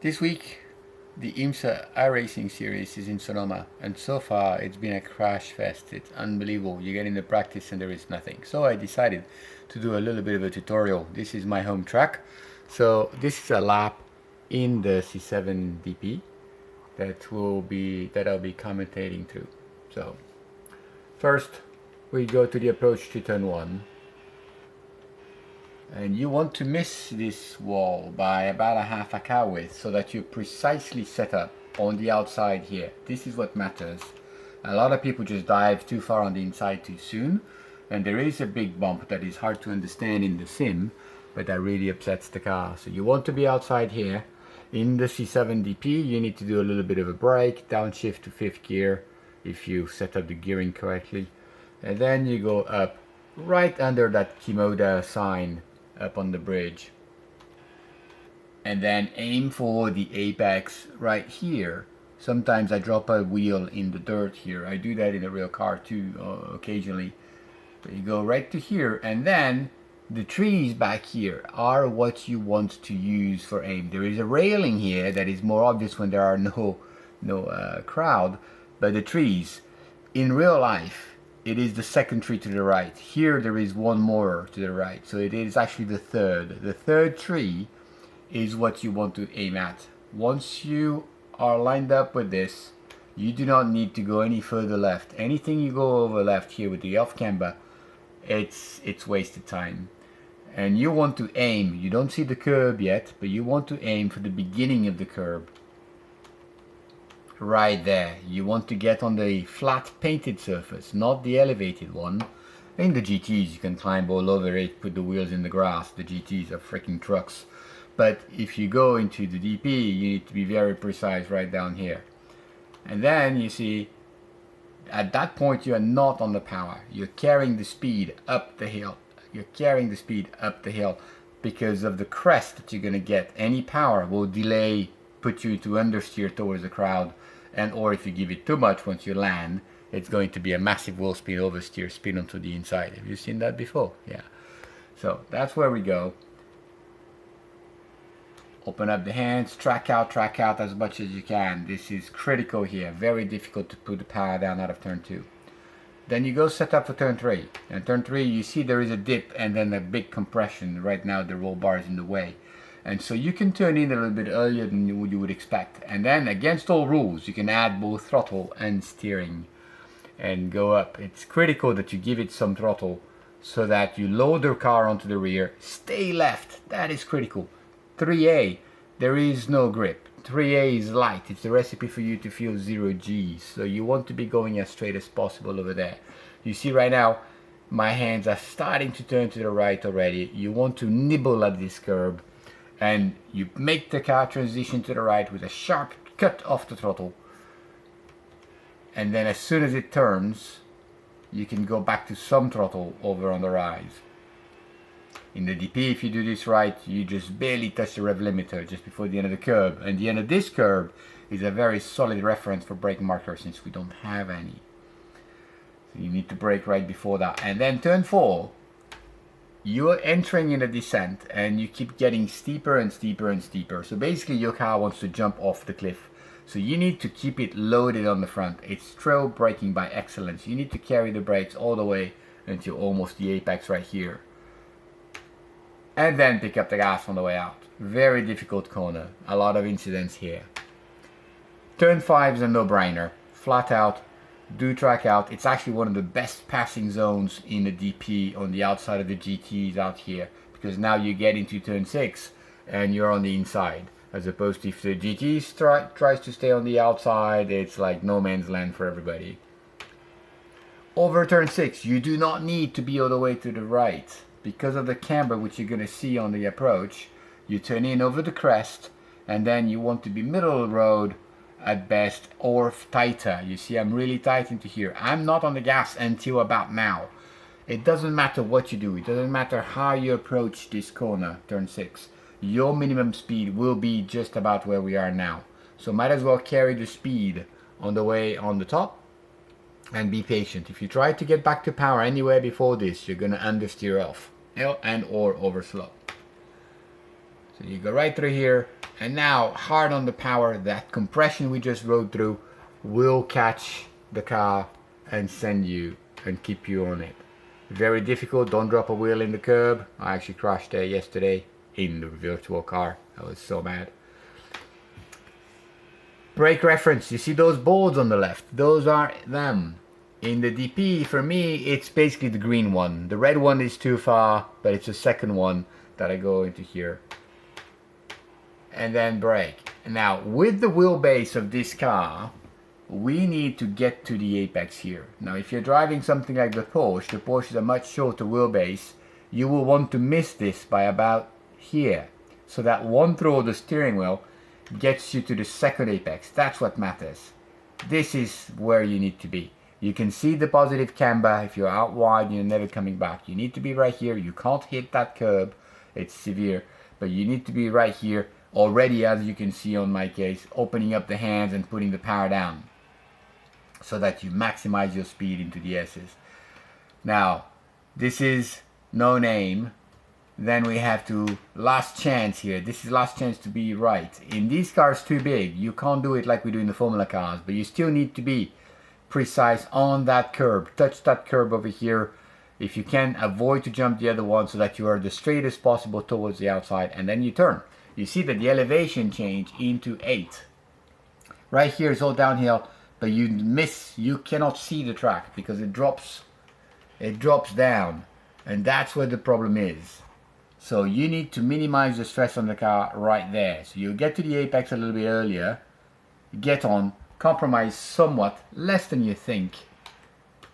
This week, the IMSA iRacing series is in Sonoma, and so far it's been a crash fest. It's unbelievable. You get into practice and there is nothing. So I decided to do a little bit of a tutorial. This is my home track. So this is a lap in the C7 DP that I'll be commentating through. So first we go to the approach to turn 1. And you want to miss this wall by about a half a car width so that you're precisely set up on the outside here. This is what matters. A lot of people just dive too far on the inside too soon, and there is a big bump that is hard to understand in the sim, but that really upsets the car. So you want to be outside here. In the C7 DP you need to do a little bit of a brake, downshift to 5th gear if you set up the gearing correctly, and then you go up right under that Kimoda sign up on the bridge, and then aim for the apex right here. Sometimes I drop a wheel in the dirt here. I do that in a real car too, occasionally. But you go right to here, and then the trees back here are what you want to use for aim. There is a railing here that is more obvious when there are no crowd, but the trees in real life, it is the second tree to the right. Here there is one more to the right, so it is actually the third. The third tree is what you want to aim at. Once you are lined up with this, you do not need to go any further left. Anything you go over left here with the off camber, it's wasted time. And you want to aim, you don't see the curb yet, but you want to aim for the beginning of the curb. Right there. You want to get on the flat painted surface, not the elevated one. In the GTs you can climb all over it, put the wheels in the grass. The GTs are freaking trucks. But if you go into the DP, you need to be very precise right down here. And then you see, at that point you are not on the power. You're carrying the speed up the hill. You're carrying the speed up the hill because of the crest that you're going to get. Any power will delay, put you to understeer towards the crowd, and or if you give it too much once you land, it's going to be a massive wheel spin, oversteer, spin onto the inside. Have you seen that before? Yeah. So that's where we go. Open up the hands, track out as much as you can. This is critical here. Very difficult to put the power down out of turn 2. Then you go set up for turn 3. And turn 3 you see there is a dip and then a big compression. Right now the roll bar is in the way. And so you can turn in a little bit earlier than you would expect. And then, against all rules, you can add both throttle and steering and go up. It's critical that you give it some throttle so that you load the car onto the rear. Stay left. That is critical. 3A, there is no grip. 3A is light. It's the recipe for you to feel 0 G's. So you want to be going as straight as possible over there. You see right now, my hands are starting to turn to the right already. You want to nibble at this curb, and you make the car transition to the right with a sharp cut off the throttle, and then as soon as it turns you can go back to some throttle over on the rise. In the DP, if you do this right, you just barely touch the rev limiter just before the end of the curb, and the end of this curb is a very solid reference for brake marker since we don't have any. So you need to brake right before that. And then turn 4, you're entering in a descent and you keep getting steeper and steeper and steeper. So basically your car wants to jump off the cliff. So you need to keep it loaded on the front. It's trail braking by excellence. You need to carry the brakes all the way until almost the apex right here. And then pick up the gas on the way out. Very difficult corner. A lot of incidents here. Turn 5 is a no-brainer. Flat out. Do track out. It's actually one of the best passing zones in the DP on the outside of the GTs out here, because now you get into turn 6 and you're on the inside, as opposed to if the GT tries to stay on the outside, it's like no man's land for everybody. Over turn 6 you do not need to be all the way to the right because of the camber, which you're going to see on the approach. You turn in over the crest, and then you want to be middle of the road at best, or tighter. You see I'm really tight into here. I'm not on the gas until about now. It doesn't matter what you do, it doesn't matter how you approach this corner, turn 6. Your minimum speed will be just about where we are now. So might as well carry the speed on the way on the top and be patient. If you try to get back to power anywhere before this, you're going to understeer off and or overslow. So you go right through here, and now hard on the power. That compression we just rode through will catch the car and send you and keep you on it. Very difficult. Don't drop a wheel in the curb. I actually crashed there yesterday in the virtual car. I was so mad. Brake reference. You see those boards on the left? Those are them. In the DP, for me, it's basically the green one. The red one is too far, but it's the second one that I go into here. And then brake. Now, with the wheelbase of this car, we need to get to the apex here. Now, if you're driving something like the Porsche is a much shorter wheelbase, you will want to miss this by about here. So that one throw of the steering wheel gets you to the second apex. That's what matters. This is where you need to be. You can see the positive camber. If you're out wide, you're never coming back. You need to be right here. You can't hit that curb. It's severe. But you need to be right here already, as you can see on my case, opening up the hands and putting the power down so that you maximize your speed into the S's. Now, this is no name. Then we have to last chance here. This is last chance to be right. In these cars too big, you can't do it like we do in the Formula cars, but you still need to be precise on that curb. Touch that curb over here. If you can, avoid to jump the other one so that you are the straightest possible towards the outside, and then you turn. You see that the elevation change into 8. Right here is all downhill, but you cannot see the track because it drops down, and that's where the problem is. So you need to minimize the stress on the car right there. So you get to the apex a little bit earlier, get on, compromise somewhat, less than you think.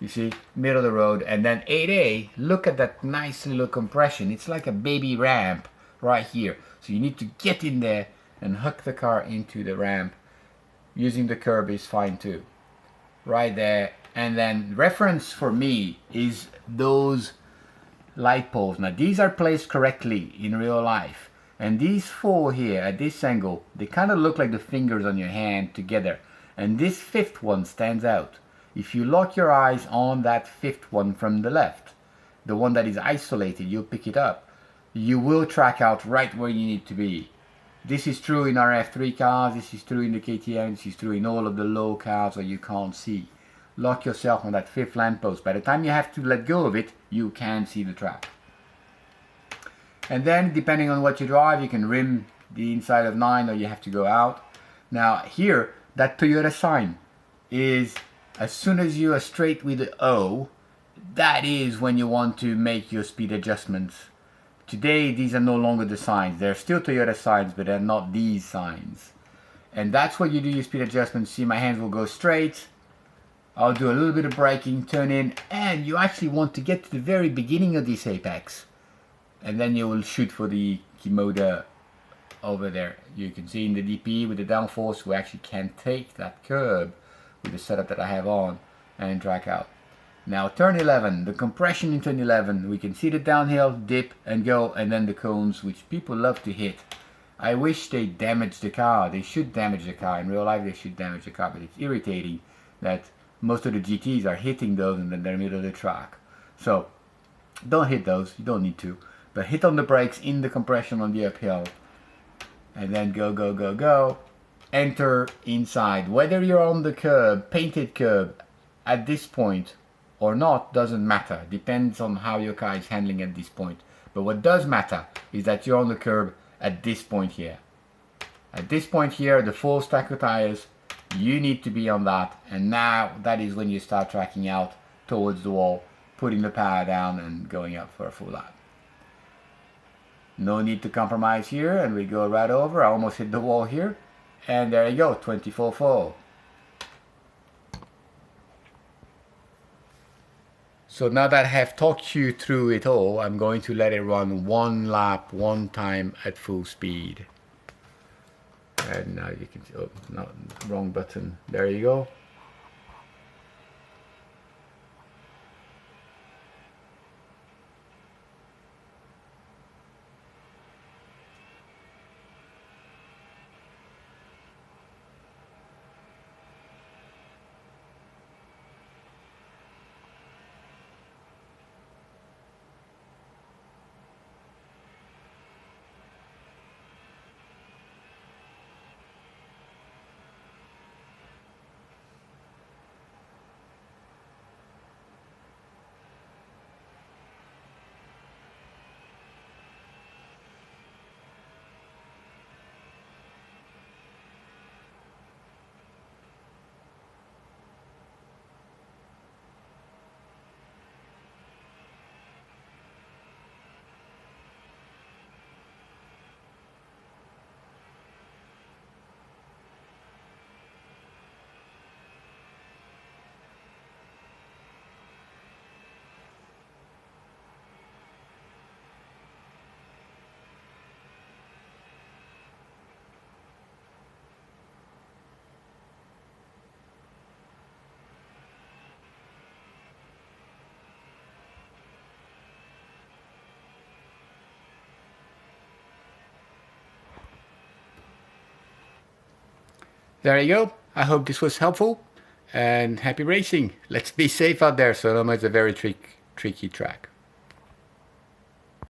You see, middle of the road, and then 8A, look at that nice little compression. It's like a baby ramp right here. So you need to get in there and hook the car into the ramp. Using the curb is fine too. Right there. And then reference for me is those light poles. Now these are placed correctly in real life. And these 4 here at this angle, they kind of look like the fingers on your hand together. And this 5th one stands out. If you lock your eyes on that 5th one from the left, the one that is isolated, you'll pick it up. You will track out right where you need to be. This is true in our F3 cars, this is true in the KTM, this is true in all of the low cars where you can't see. Lock yourself on that 5th lamppost. By the time you have to let go of it, you can see the track. And then, depending on what you drive, you can rim the inside of 9 or you have to go out. Now here, that Toyota sign is, as soon as you are straight with the O, that is when you want to make your speed adjustments. Today, these are no longer the signs. They're still Toyota signs, but they're not these signs. And that's where you do your speed adjustments. See, my hands will go straight. I'll do a little bit of braking, turn in, and you actually want to get to the very beginning of this apex. And then you will shoot for the Kimoda over there. You can see in the DP with the downforce, we actually can take that curb with the setup that I have on and track out. Now turn 11, the compression in turn 11, we can see the downhill, dip and go, and then the cones, which people love to hit. I wish they damaged the car. They should damage the car. In real life they should damage the car, but it's irritating that most of the GTs are hitting those and then they're in the middle of the track. So don't hit those, you don't need to, but hit on the brakes in the compression on the uphill, and then go, go, go, go. Enter inside. Whether you're on the curb, painted curb, at this point or not doesn't matter. Depends on how your car is handling at this point. But what does matter is that you're on the curb at this point here. At this point here, the full stack of tires, you need to be on that. And now that is when you start tracking out towards the wall, putting the power down and going up for a full lap. No need to compromise here, and we go right over. I almost hit the wall here. And there you go, 24.4. So now that I have talked you through it all, I'm going to let it run 1 lap, 1 time at full speed. And now you can see, oh, no, wrong button. There you go. There you go. I hope this was helpful, and happy racing. Let's be safe out there. Sonoma is a very tricky track.